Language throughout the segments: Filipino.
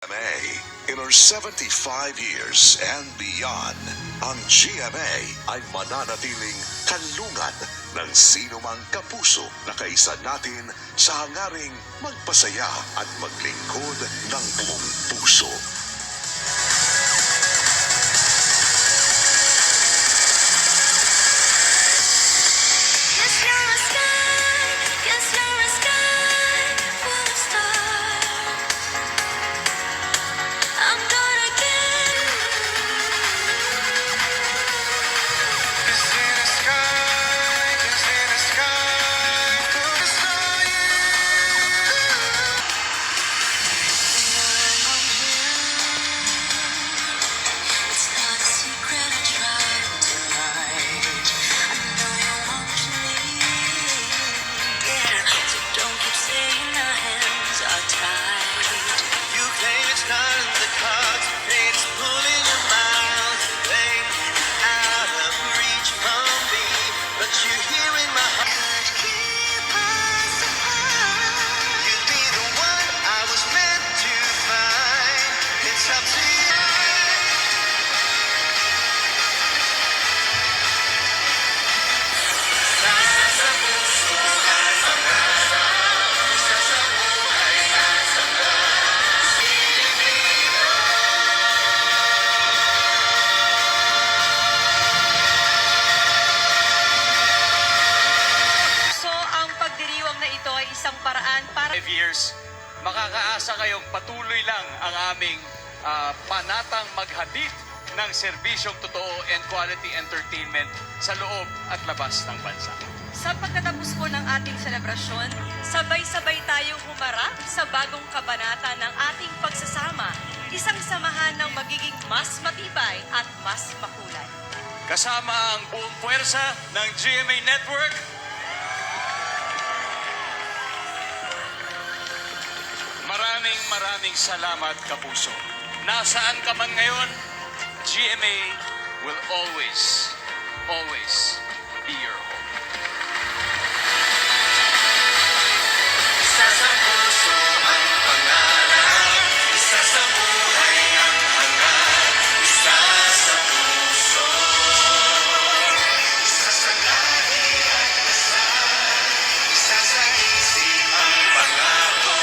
In our 75 years and beyond, ang GMA ay mananatiling kanlungan ng sino mang kapuso na kaisa natin sa hangaring magpasaya at maglingkod ng buong puso. Paraan para 5 years, makakaasa kayong patuloy lang ang aming panatang maghatid ng serbisyong totoo and quality entertainment sa loob at labas ng bansa. sa pagtatapos po ng ating selebrasyon, sabay-sabay tayong humarap sa bagong kabanata ng ating pagsasama, isang samahan ng magiging mas matibay at mas makulay. Kasama ang buong puwersa ng GMA Network, maraming salamat, kapuso. Nasaan ka man ngayon, GMA will always be your home. Isa sa puso ang pangarap, isa sa buhay ang hangat, isa sa puso, isa sa lahi at dasal, isa sa isip ang pangako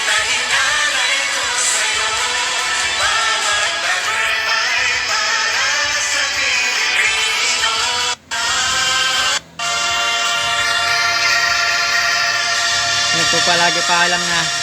na hinalay ko sa'yo. Bawat tagumpay para sa Pilipino. Nagpapalagi paalam na